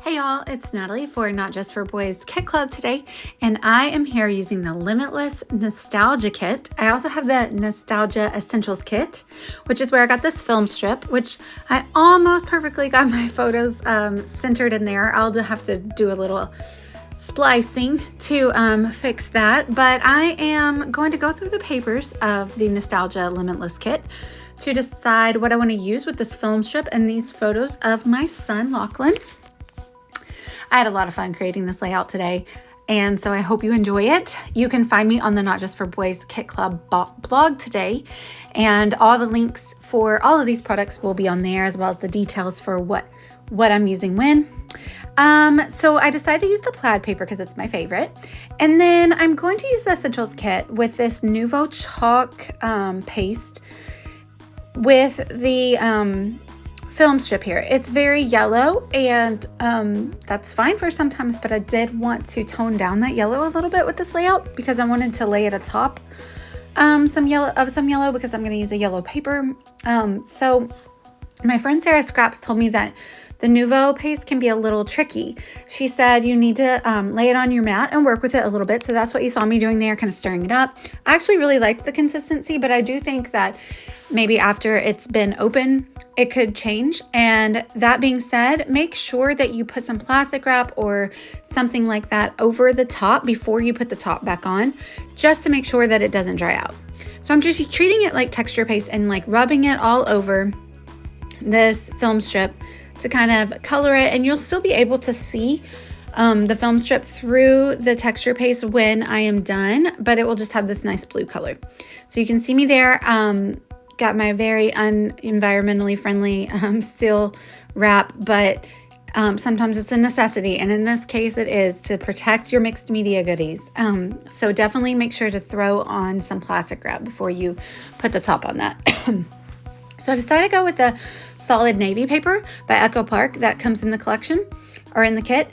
Hey y'all, it's Natalie for Not Just for Boys Kit Club today, and I am here using the Limitless Nostalgia Kit. I also have the Nostalgia Essentials Kit, which is where I got this film strip, which I almost perfectly got my photos centered in there. I'll have to do a little splicing to fix that, but I am going to go through the papers of the Nostalgia Limitless Kit to decide what I want to use with this film strip and these photos of my son, Lachlan. I had a lot of fun creating this layout today, and so I hope you enjoy it. You can find me on the Not Just for Boys Kit Club blog today, and all the links for all of these products will be on there, as well as the details for what I'm using when. So I decided to use the plaid paper because it's my favorite, and then I'm going to use the Essentials Kit with this Nouveau chalk paste with the film strip here. It's very yellow, and that's fine for sometimes, but I did want to tone down that yellow a little bit with this layout because I wanted to lay it atop some yellow because I'm going to use a yellow paper. So my friend Sarah Scraps told me that the Nouveau paste can be a little tricky. She said you need to lay it on your mat and work with it a little bit. So that's what you saw me doing there, kind of stirring it up. I actually really liked the consistency, but I do think that maybe after it's been open, it could change. And that being said, make sure that you put some plastic wrap or something like that over the top before you put the top back on, just to make sure that it doesn't dry out. So I'm just treating it like texture paste and like rubbing it all over this film strip to kind of color it, and you'll still be able to see the film strip through the texture paste when I am done, but it will just have this nice blue color. So you can see me there. Got my very environmentally friendly seal wrap, but sometimes it's a necessity, and in this case it is to protect your mixed media goodies. So definitely make sure to throw on some plastic wrap before you put the top on that. So I decided to go with the solid navy paper by Echo Park that comes in the collection or in the kit,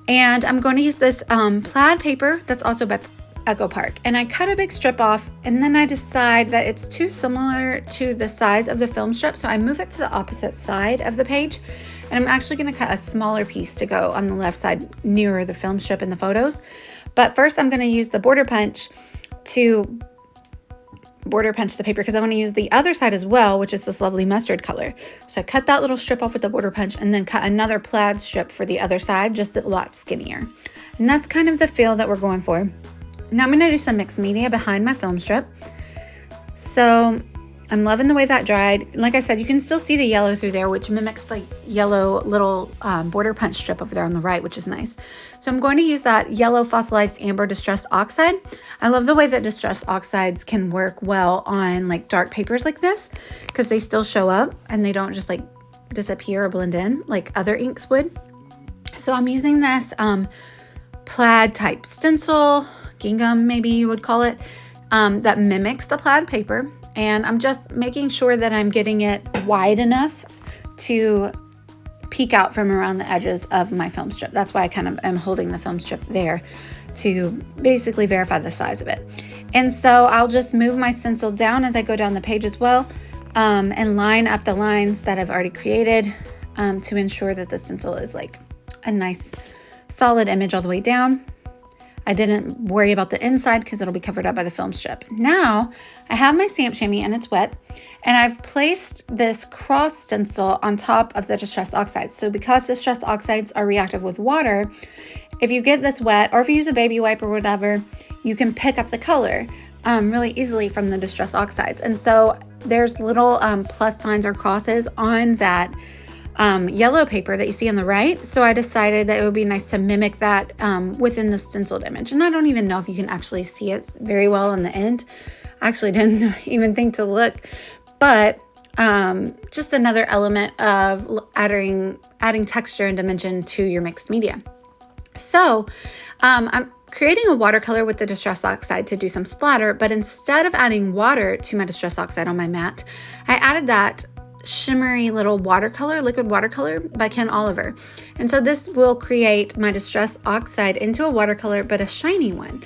and I'm going to use this plaid paper that's also by Echo Park, and I cut a big strip off, and then I decide that it's too similar to the size of the film strip, so I move it to the opposite side of the page, and I'm actually going to cut a smaller piece to go on the left side nearer the film strip in the photos. But first I'm going to use the border punch to border punch the paper because I want to use the other side as well, which is this lovely mustard color. So I cut that little strip off with the border punch and then cut another plaid strip for the other side, just a lot skinnier. And that's kind of the feel that we're going for. Now I'm going to do some mixed media behind my film strip. So I'm loving the way that dried. Like I said, you can still see the yellow through there, which mimics the yellow little border punch strip over there on the right, which is nice. So I'm going to use that yellow fossilized amber distress oxide. I love the way that distress oxides can work well on like dark papers like this because they still show up and they don't just like disappear or blend in like other inks would. So I'm using this plaid type stencil, gingham maybe you would call it, that mimics the plaid paper, and I'm just making sure that I'm getting it wide enough to peek out from around the edges of my film strip. That's why I kind of am holding the film strip there to basically verify the size of it. And so I'll just move my stencil down as I go down the page as well, and line up the lines that I've already created to ensure that the stencil is like a nice solid image all the way down. I didn't worry about the inside because it'll be covered up by the film strip. Now I have my stamp chamois and it's wet, and I've placed this cross stencil on top of the distress oxides. So because distress oxides are reactive with water, if you get this wet or if you use a baby wipe or whatever, you can pick up the color really easily from the distress oxides. And so there's little plus signs or crosses on that yellow paper that you see on the right. So I decided that it would be nice to mimic that within the stenciled image. And I don't even know if you can actually see it very well on the end. I actually didn't even think to look, but just another element of adding texture and dimension to your mixed media. So I'm creating a watercolor with the distress oxide to do some splatter, but instead of adding water to my distress oxide on my mat, I added that shimmery little watercolor, liquid watercolor by Ken Oliver. And so this will create my Distress Oxide into a watercolor, but a shiny one.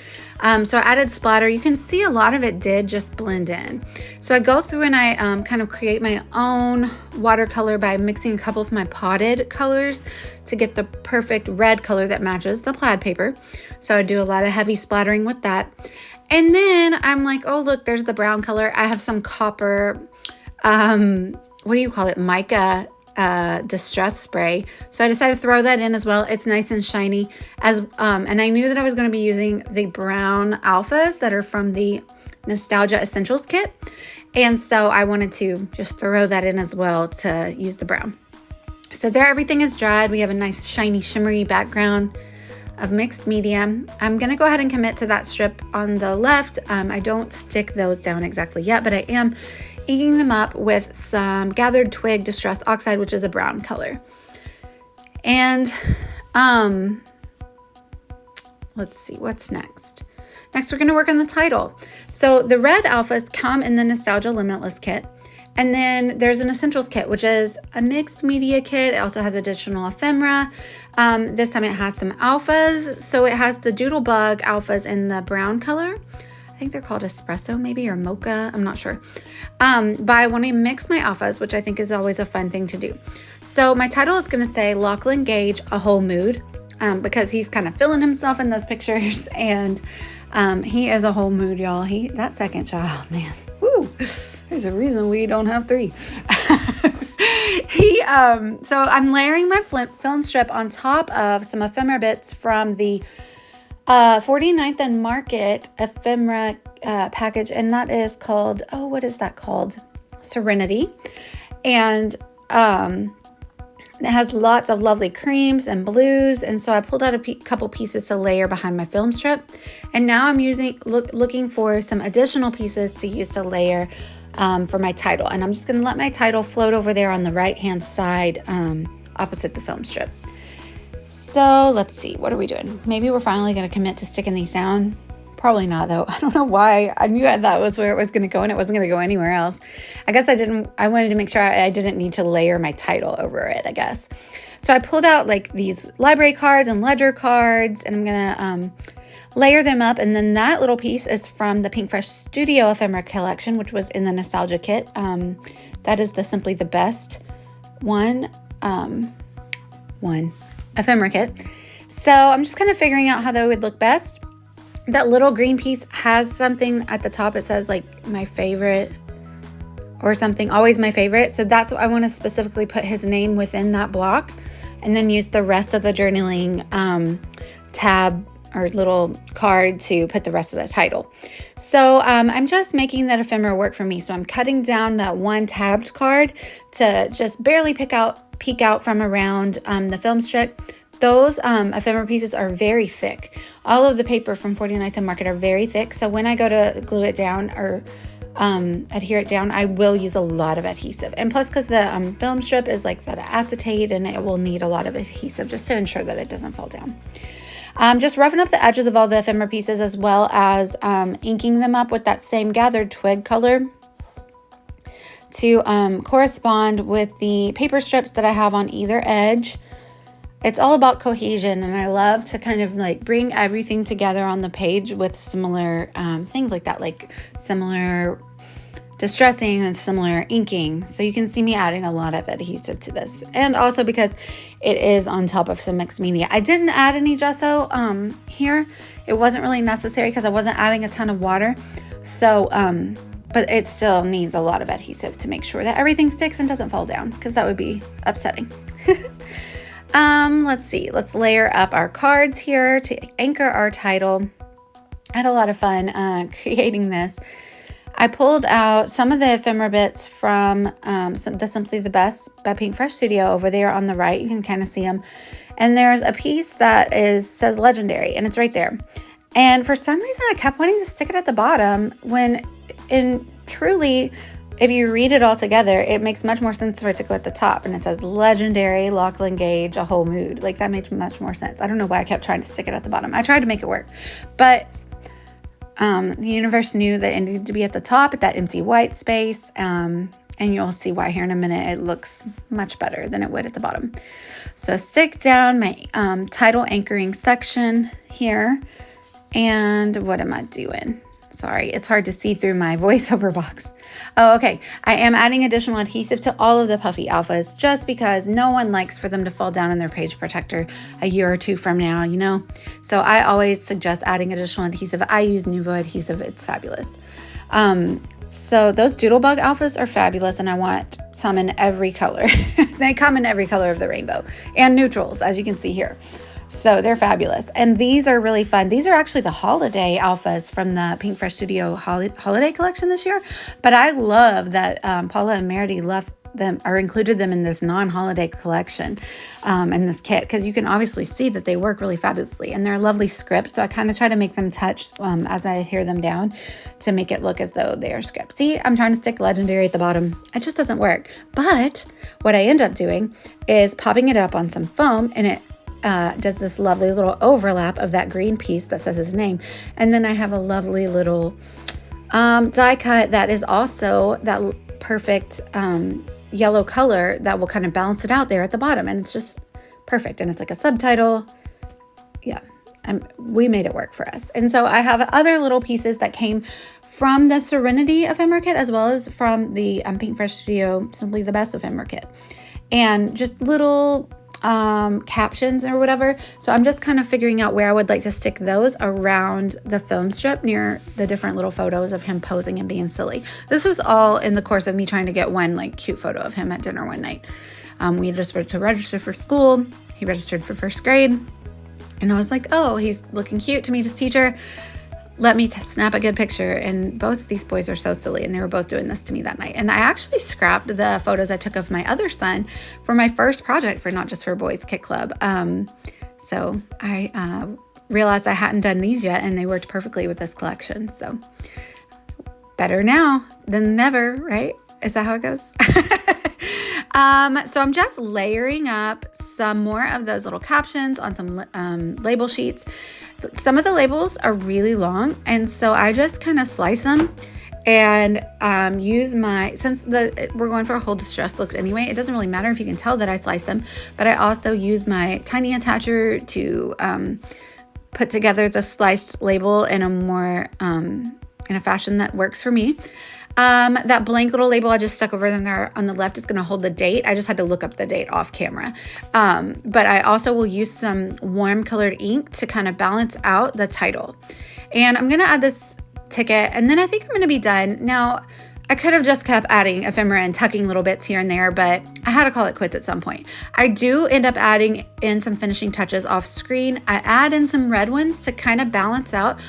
So I added splatter. You can see a lot of it did just blend in. So I go through and I kind of create my own watercolor by mixing a couple of my potted colors to get the perfect red color that matches the plaid paper. So I do a lot of heavy splattering with that. And then I'm like, oh, look, there's the brown color. I have some copper, what do you call it? Mica distress spray. So I decided to throw that in as well. It's nice and shiny and I knew that I was going to be using the brown alphas that are from the Nostalgia Essentials kit. And so I wanted to just throw that in as well to use the brown. So there, everything is dried. We have a nice shiny shimmery background of mixed media. I'm going to go ahead and commit to that strip on the left. I don't stick those down exactly yet, but I am inking them up with some Gathered Twig Distress Oxide, which is a brown color. And let's see, what's next? Next, we're going to work on the title. So the red alphas come in the Nostalgia Limitless kit. And then there's an Essentials kit, which is a mixed media kit. It also has additional ephemera. This time it has some alphas. So it has the Doodlebug alphas in the brown color. I think they're called espresso maybe, or mocha, I'm not sure. But I want to mix my alphas, which I think is always a fun thing to do. So my title is going to say Lachlan Gage, A Whole Mood, because he's kind of feeling himself in those pictures, and he is a whole mood, y'all. That second child, man, woo, there's a reason we don't have 3. So I'm layering my film strip on top of some ephemera bits from the 49th and Market ephemera package, and that is called, what is that called? Serenity. And it has lots of lovely creams and blues, and so I pulled out a couple pieces to layer behind my film strip, and now I'm looking for some additional pieces to use to layer for my title, and I'm just going to let my title float over there on the right hand side opposite the film strip. So let's see, what are we doing? Maybe we're finally going to commit to sticking these down. Probably not, though. I don't know why. I knew that was where it was going to go, and it wasn't going to go anywhere else. I guess I wanted to make sure I didn't need to layer my title over it, I guess. So I pulled out like these library cards and ledger cards, and I'm going to layer them up. And then that little piece is from the Pink Fresh Studio ephemera collection, which was in the Nostalgia kit. That is the Simply the Best one ephemera kit. So I'm just kind of figuring out how that would look best. That little green piece has something at the top. It says like my favorite or something, always my favorite. So that's what I want to specifically put his name within that block, and then use the rest of the journaling tab or little card to put the rest of the title. So I'm just making that ephemera work for me. So I'm cutting down that one tabbed card to just barely peek out from around the film strip. Those ephemera pieces are very thick. All of the paper from 49th and Market are very thick. So when I go to glue it down or adhere it down, I will use a lot of adhesive. And plus, because the film strip is like that acetate, and it will need a lot of adhesive just to ensure that it doesn't fall down. Just roughing up the edges of all the ephemera pieces, as well as inking them up with that same Gathered Twig color to correspond with the paper strips that I have on either edge. It's all about cohesion, and I love to kind of like bring everything together on the page with similar things like that, like similar distressing and similar inking. So you can see me adding a lot of adhesive to this, and also because it is on top of some mixed media. I didn't add any gesso here. It wasn't really necessary because I wasn't adding a ton of water. So but it still needs a lot of adhesive to make sure that everything sticks and doesn't fall down, because that would be upsetting. Let's see, let's layer up our cards here to anchor our title. I had a lot of fun creating this. I pulled out some of the ephemera bits from the Simply the Best by Pink Fresh Studio over there on the right. You can kind of see them. And there's a piece that says Legendary, and it's right there. And for some reason, I kept wanting to stick it at the bottom when, truly, if you read it all together, it makes much more sense for it to go at the top. And it says Legendary, Lachlan Gage, A Whole Mood. Like, that makes much more sense. I don't know why I kept trying to stick it at the bottom. I tried to make it work. But The universe knew that it needed to be at the top at that empty white space. And you'll see why here in a minute. It looks much better than it would at the bottom. So stick down my title anchoring section here. And what am I doing? Sorry, it's hard to see through my voiceover box. Oh, okay. I am adding additional adhesive to all of the puffy alphas just because no one likes for them to fall down in their page protector a year or two from now, you know? So I always suggest adding additional adhesive. I use Nuvo adhesive. It's fabulous. So those Doodlebug alphas are fabulous, and I want some in every color. They come in every color of the rainbow and neutrals, as you can see here. So they're fabulous. And these are really fun. These are actually the holiday alphas from the Pink Fresh Studio holiday collection this year. But I love that Paula and Meredith left them or included them in this non-holiday collection in this kit, because you can obviously see that they work really fabulously, and they're a lovely script. So I kind of try to make them touch as I adhere them down to make it look as though they are script. See, I'm trying to stick Legendary at the bottom. It just doesn't work. But what I end up doing is popping it up on some foam, and it does this lovely little overlap of that green piece that says his name. And then I have a lovely little die cut that is also that perfect yellow color that will kind of balance it out there at the bottom. And it's just perfect. And it's like a subtitle. Yeah, we made it work for us. And so I have other little pieces that came from the Serenity Ephemera Kit, as well as from the Pink Fresh Studio Simply the Best Ephemera Kit. And just little captions or whatever. So I'm just kind of figuring out where I would like to stick those around the film strip near the different little photos of him posing and being silly. This was all in the course of me trying to get one like cute photo of him at dinner one night. We just were to register for school. He registered for first grade. And I was like, oh, he's looking cute to meet his teacher. Let me snap a good picture. And both of these boys are so silly, and they were both doing this to me that night. And I actually scrapped the photos I took of my other son for my first project for Not Just for Boys Kit Club. So I realized I hadn't done these yet, and they worked perfectly with this collection. So better now than never, right? Is that how it goes? So I'm just layering up some more of those little captions on some label sheets. Some of the labels are really long, and so I just kind of slice them and use since we're going for a whole distress look anyway, it doesn't really matter if you can tell that I sliced them, but I also use my tiny attacher to put together the sliced label in a more in a fashion that works for me. That blank little label I just stuck over there on the left is going to hold the date. I just had to look up the date off camera. But I also will use some warm colored ink to kind of balance out the title. And I'm going to add this ticket, and then I think I'm going to be done. Now, I could have just kept adding ephemera and tucking little bits here and there, but I had to call it quits at some point. I do end up adding in some finishing touches off screen. I add in some red ones to kind of balance out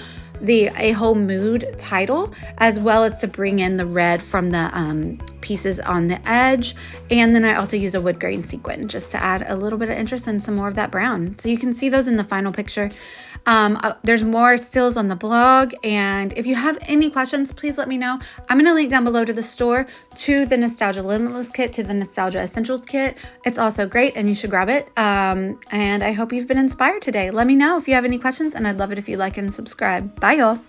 a whole mood title, as well as to bring in the red from the pieces on the edge. And then I also use a wood grain sequin just to add a little bit of interest and some more of that brown. So you can see those in the final picture. There's more stills on the blog, and if you have any questions, please let me know. I'm going to link down below to the store, to the Nostalgia Limitless kit, to the Nostalgia Essentials kit. It's also great, and you should grab it. And I hope you've been inspired today. Let me know if you have any questions, and I'd love it if you like and subscribe. Bye, y'all.